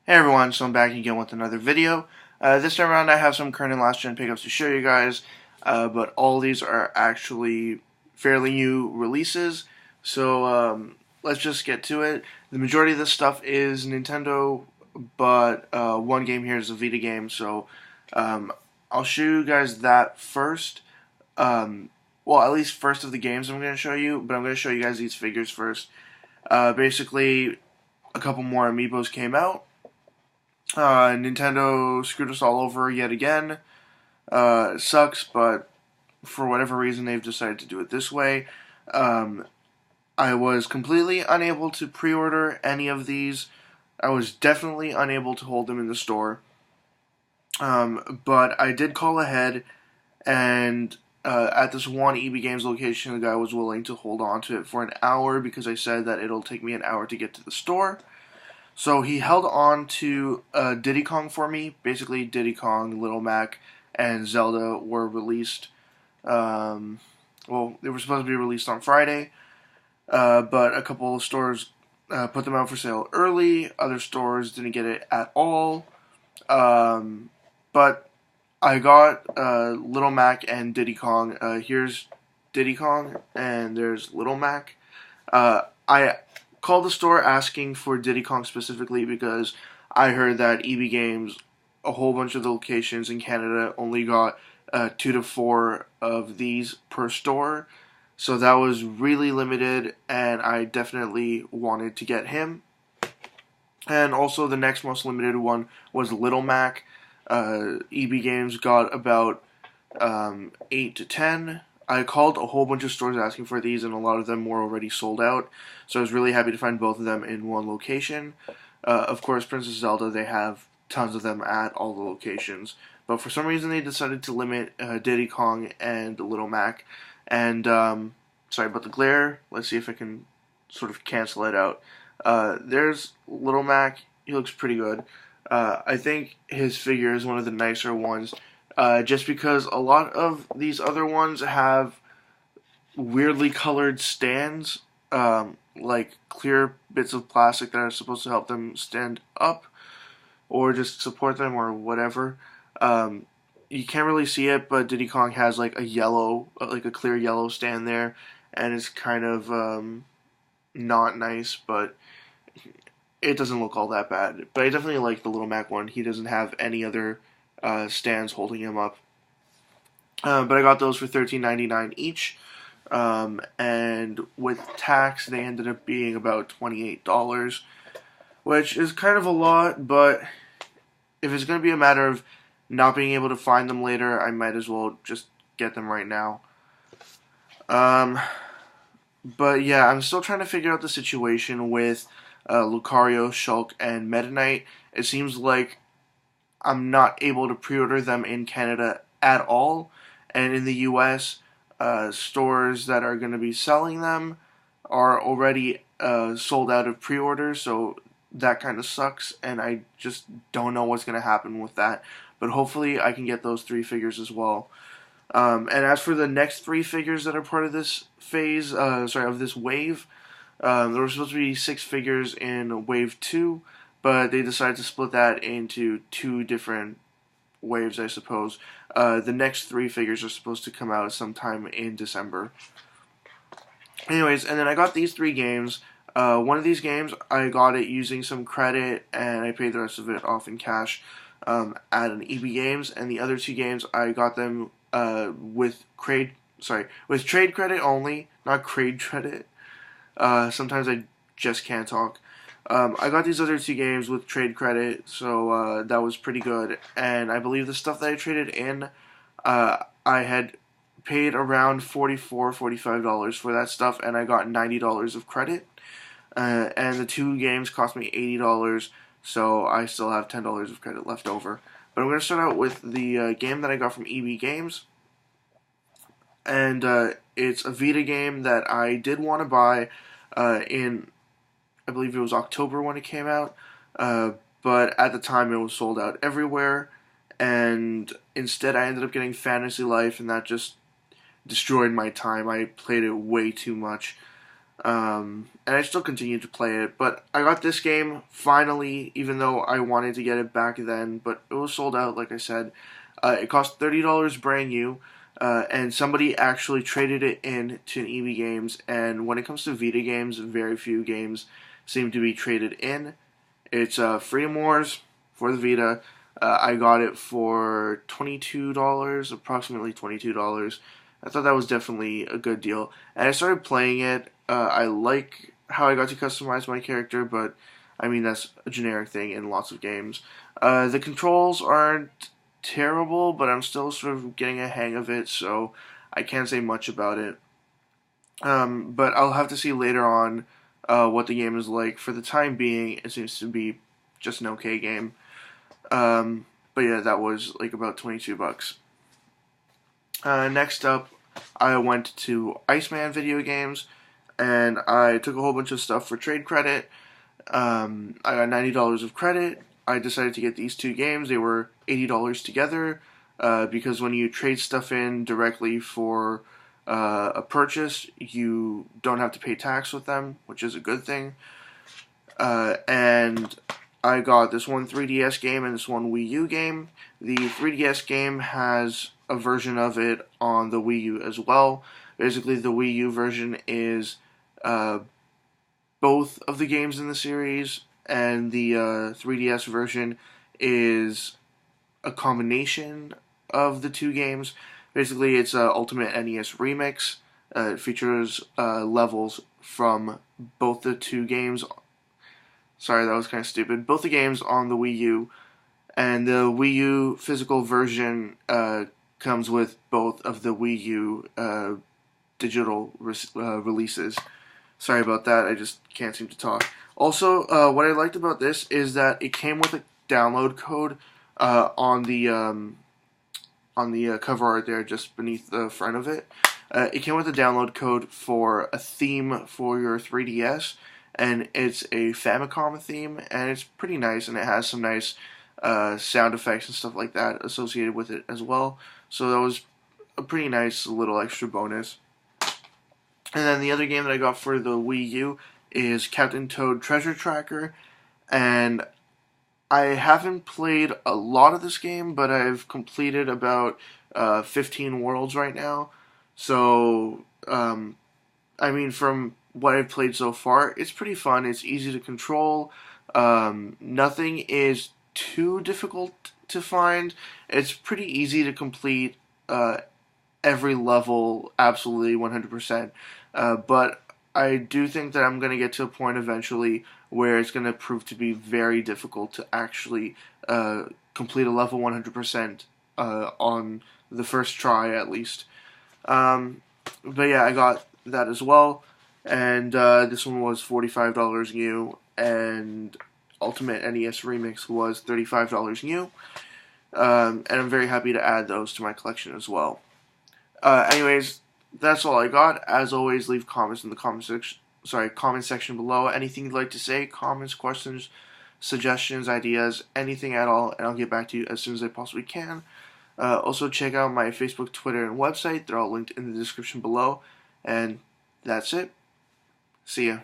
Hey everyone, so I'm back again with another video. This time around I have some current and last gen pickups to show you guys, but all these are actually fairly new releases, so let's just get to it. The majority of this stuff is Nintendo, but one game here is a Vita game, so I'll show you guys that first. Well, at least first of the games I'm going to show you, but I'm going to show you guys these figures first. Basically, a couple more Amiibos came out. Nintendo screwed us all over yet again. It sucks, but for whatever reason they've decided to do it this way. Um, I was completely unable to pre-order any of these. I was definitely unable to hold them in the store. But I did call ahead, and at this one EB Games location, the guy was willing to hold on to it for an hour because I said that it'll take me an hour to get to the store. So he held on to Diddy Kong for me. Basically, Diddy Kong, Little Mac, and Zelda were released. Well, they were supposed to be released on Friday, but a couple of stores put them out for sale early. Other stores didn't get it at all. But I got Little Mac and Diddy Kong. Here's Diddy Kong, and there's Little Mac. I called the store asking for Diddy Kong specifically because I heard that EB Games, a whole bunch of the locations in Canada, only got 2 to 4 of these per store. So that was really limited, and I definitely wanted to get him. And also the next most limited one was Little Mac. EB Games got about 8 to 10. I called a whole bunch of stores asking for these, and a lot of them were already sold out. So I was really happy to find both of them in one location. Of course, Princess Zelda, they have tons of them at all the locations. But for some reason, they decided to limit Diddy Kong and Little Mac. And, sorry about the glare. Let's see if I can sort of cancel it out. There's Little Mac. He looks pretty good. I think his figure is one of the nicer ones. Just because a lot of these other ones have weirdly colored stands, like clear bits of plastic that are supposed to help them stand up or just support them or whatever. You can't really see it, but Diddy Kong has like a clear yellow stand there, and it's kind of not nice, but it doesn't look all that bad. But I definitely like the Little Mac one. He doesn't have any other stands holding him up. But I got those for $13.99 each. And with tax, they ended up being about $28, which is kind of a lot, but if it's going to be a matter of not being able to find them later, I might as well just get them right now. But yeah, I'm still trying to figure out the situation with Lucario, Shulk, and Meta Knight. It seems like I'm not able to pre-order them in Canada at all, and in the US, stores that are going to be selling them are already sold out of pre-orders, so that kind of sucks, and I just don't know what's going to happen with that. But hopefully I can get those 3 figures as well. And as for the next 3 figures that are part of this phase, of this wave, there were supposed to be 6 figures in wave 2, but they decided to split that into 2 different waves, I suppose. The next 3 figures are supposed to come out sometime in December. Anyways, and then I got these 3 games. One of these games, I got it using some credit, and I paid the rest of it off in cash at an EB Games. And the other 2 games, I got them with trade credit only, not crade credit. Sometimes I just can't talk. I got these other 2 games with trade credit, so that was pretty good. And I believe the stuff that I traded in, I had paid around $44-$45 for that stuff, and I got $90 of credit. And the 2 games cost me $80, so I still have $10 of credit left over. But I'm going to start out with the game that I got from EB Games. And it's a Vita game that I did want to buy in, I believe it was October when it came out, but at the time it was sold out everywhere, and instead I ended up getting Fantasy Life, and that just destroyed my time. I played it way too much. And I still continue to play it. But I got this game finally, even though I wanted to get it back then, but it was sold out, like I said. It cost $30 brand new, and somebody actually traded it in to an EB Games. And when it comes to Vita games, very few games seem to be traded in. It's Freedom Wars for the Vita. I got it for $22, approximately $22. I thought that was definitely a good deal. And I started playing it. I like how I got to customize my character, but I mean, that's a generic thing in lots of games. The controls aren't terrible, but I'm still sort of getting a hang of it, so I can't say much about it. But I'll have to see later on what the game is like. For the time being, it seems to be just an okay game. But yeah, that was like about $22. Next up, I went to Iceman Video Games, and I took a whole bunch of stuff for trade credit. I got $90 of credit. I decided to get these two games. They were $80 together, because when you trade stuff in directly for a purchase, you don't have to pay tax with them, which is a good thing. And I got this one 3DS game and this one Wii U game. The 3DS game has a version of it on the Wii U as well. Basically, the Wii U version is both of the games in the series, and the 3DS version is a combination of the two games. Basically, it's a Ultimate NES Remix. It features levels from both the two games. Sorry, that was kind of stupid. Both the games on the Wii U, and the Wii U physical version comes with both of the Wii U digital releases. Sorry about that, I just can't seem to talk. Also, what I liked about this is that it came with a download code on the cover art there, just beneath the front of it. It came with a download code for a theme for your 3DS, and it's a Famicom theme, and it's pretty nice, and it has some nice sound effects and stuff like that associated with it as well. So that was a pretty nice little extra bonus. And then the other game that I got for the Wii U is Captain Toad Treasure Tracker, and I haven't played a lot of this game, but I've completed about 15 worlds right now. So, I mean, from what I've played so far, it's pretty fun. It's easy to control. Nothing is too difficult to find. It's pretty easy to complete every level absolutely 100%. But I do think that I'm going to get to a point eventually where it's going to prove to be very difficult to actually complete a level 100% on the first try, at least. But yeah, I got that as well. And this one was $45 new, and Ultimate NES Remix was $35 new. And I'm very happy to add those to my collection as well. Anyways, that's all I got. As always, leave comments in the comment section below. Anything you'd like to say, comments, questions, suggestions, ideas, anything at all, and I'll get back to you as soon as I possibly can. Also, check out my Facebook, Twitter, and website. They're all linked in the description below. And that's it. See ya.